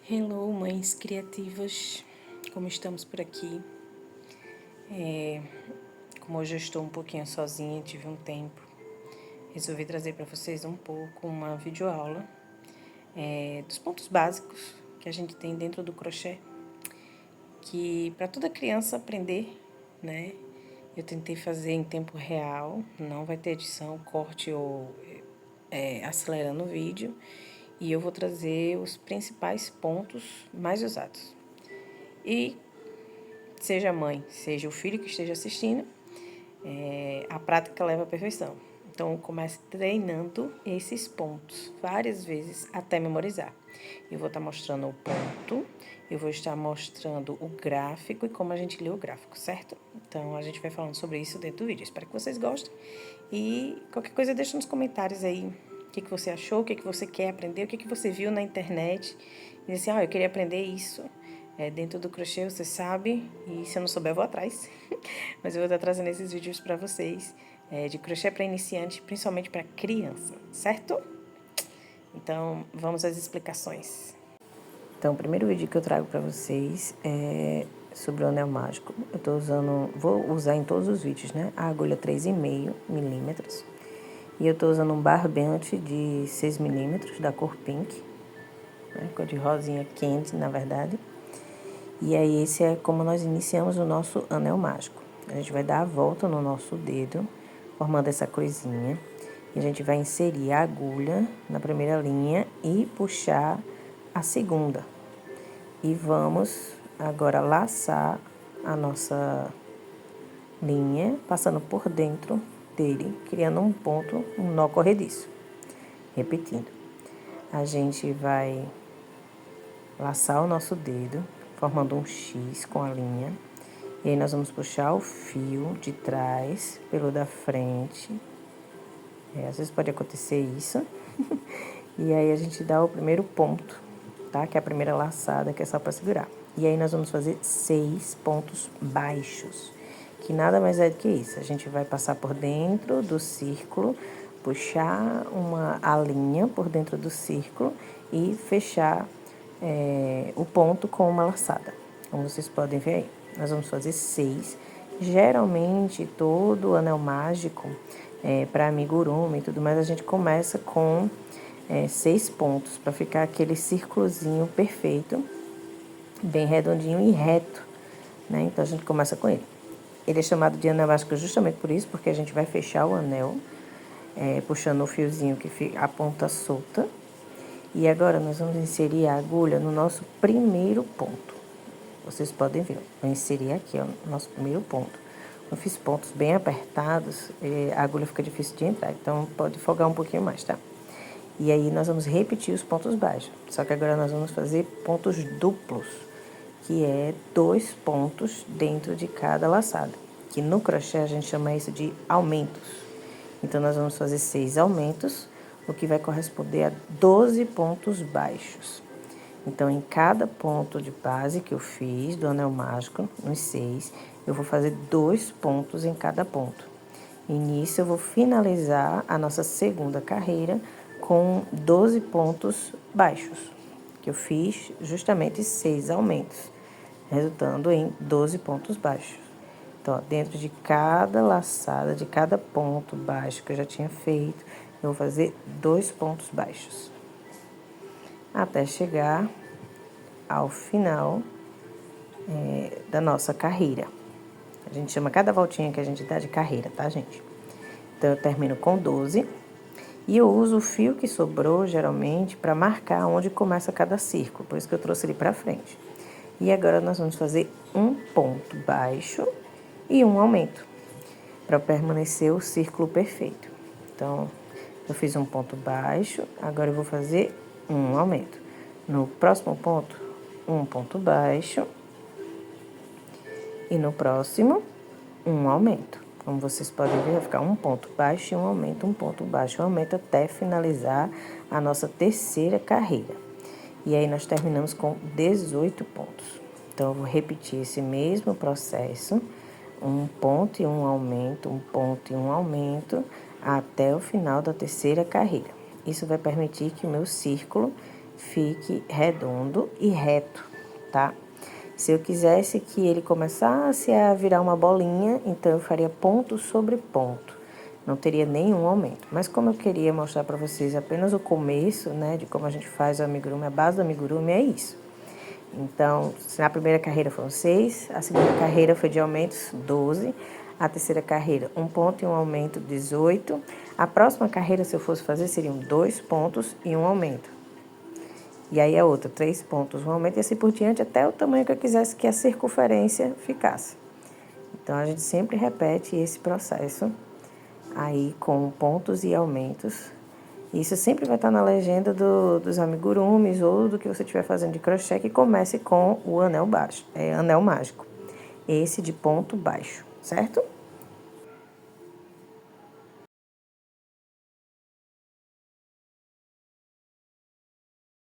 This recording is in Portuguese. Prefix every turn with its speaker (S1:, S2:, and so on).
S1: Hello, mães criativas, como estamos por aqui? Como hoje eu estou um pouquinho sozinha, tive um tempo, resolvi trazer para vocês um pouco uma videoaula dos pontos básicos que a gente tem dentro do crochê, que para toda criança aprender, né? Eu tentei fazer em tempo real, não vai ter edição, corte ou acelerando o vídeo, e eu vou trazer os principais pontos mais usados. E seja a mãe, seja o filho que esteja assistindo, a prática leva à perfeição. Então, comece treinando esses pontos várias vezes até memorizar. Eu vou estar mostrando o ponto, eu vou estar mostrando o gráfico e como a gente lê o gráfico, certo? Então, a gente vai falando sobre isso dentro do vídeo. Espero que vocês gostem. E qualquer coisa, deixa nos comentários aí o que você achou, o que você quer aprender, o que você viu na internet. E assim, eu queria aprender isso. Dentro do crochê, você sabe, e se eu não souber, eu vou atrás. Mas eu vou estar trazendo esses vídeos para vocês, de crochê para iniciante, principalmente para criança, certo? Então, vamos às explicações. Então, o primeiro vídeo que eu trago para vocês é sobre o anel mágico. Eu tô usando, vou usar em todos os vídeos, né? A agulha 3,5 milímetros. E eu tô usando um barbante de 6 milímetros, da cor pink, né? Cor de rosinha quente, na verdade. E aí, esse é como nós iniciamos o nosso anel mágico. A gente vai dar a volta no nosso dedo, formando essa cruzinha. E a gente vai inserir a agulha na primeira linha e puxar a segunda. E vamos agora laçar a nossa linha, passando por dentro dele, criando um ponto, um nó corrediço. Repetindo, a gente vai laçar o nosso dedo, formando um X com a linha. E aí nós vamos puxar o fio de trás pelo da frente. Às vezes pode acontecer isso. E aí a gente dá o primeiro ponto, tá? Que é a primeira laçada, que é só para segurar. E aí nós vamos fazer 6 pontos baixos, que nada mais é do que isso. A gente vai passar por dentro do círculo, puxar a linha por dentro do círculo e fechar o ponto com uma laçada, como vocês podem ver aí. Nós vamos fazer 6. Geralmente, todo anel mágico, para amigurumi e tudo mais, a gente começa com 6 pontos, para ficar aquele círculozinho perfeito, bem redondinho e reto, né? Então, a gente começa com ele. Ele é chamado de anel mágico justamente por isso, porque a gente vai fechar o anel, puxando o fiozinho que fica a ponta solta. E agora, nós vamos inserir a agulha no nosso primeiro ponto. Vocês podem ver, vou inserir aqui, ó, o nosso primeiro ponto. Eu fiz pontos bem apertados, a agulha fica difícil de entrar, então pode folgar um pouquinho mais, tá? E aí nós vamos repetir os pontos baixos, só que agora nós vamos fazer pontos duplos, que é 2 pontos dentro de cada laçada, que no crochê a gente chama isso de aumentos. Então, nós vamos fazer 6 aumentos, o que vai corresponder a 12 pontos baixos. Então, em cada ponto de base que eu fiz do anel mágico, nos 6, eu vou fazer 2 pontos em cada ponto. E nisso, eu vou finalizar a nossa segunda carreira com 12 pontos baixos, que eu fiz justamente 6 aumentos, resultando em 12 pontos baixos. Então, dentro de cada laçada, de cada ponto baixo que eu já tinha feito, eu vou fazer 2 pontos baixos, até chegar ao final da nossa carreira. A gente chama cada voltinha que a gente dá de carreira, tá, gente? Então, eu termino com 12 e eu uso o fio que sobrou, geralmente, para marcar onde começa cada círculo, por isso que eu trouxe ele para frente. E agora, nós vamos fazer um ponto baixo e um aumento, para permanecer o círculo perfeito. Então, eu fiz um ponto baixo, agora eu vou fazer um aumento. No próximo ponto, um ponto baixo. E no próximo, um aumento. Como vocês podem ver, vai ficar um ponto baixo e um aumento, um ponto baixo, um aumento, até finalizar a nossa terceira carreira. E aí, nós terminamos com 18 pontos. Então, eu vou repetir esse mesmo processo, um ponto e um aumento, um ponto e um aumento, até o final da terceira carreira. Isso vai permitir que o meu círculo fique redondo e reto, tá? Se eu quisesse que ele começasse a virar uma bolinha, então eu faria ponto sobre ponto. Não teria nenhum aumento. Mas como eu queria mostrar para vocês apenas o começo, né, de como a gente faz o amigurumi, a base do amigurumi é isso. Então, na primeira carreira foram 6, a segunda carreira foi de aumentos 12, a terceira carreira 1 ponto e um aumento 18. A próxima carreira, se eu fosse fazer, seriam 2 pontos e um aumento. E aí a outra, 3 pontos, um aumento e assim por diante, até o tamanho que eu quisesse que a circunferência ficasse. Então, a gente sempre repete esse processo aí com pontos e aumentos. Isso sempre vai estar na legenda dos amigurumis ou do que você estiver fazendo de crochê, que comece com o anel baixo, anel mágico. Esse de ponto baixo, certo?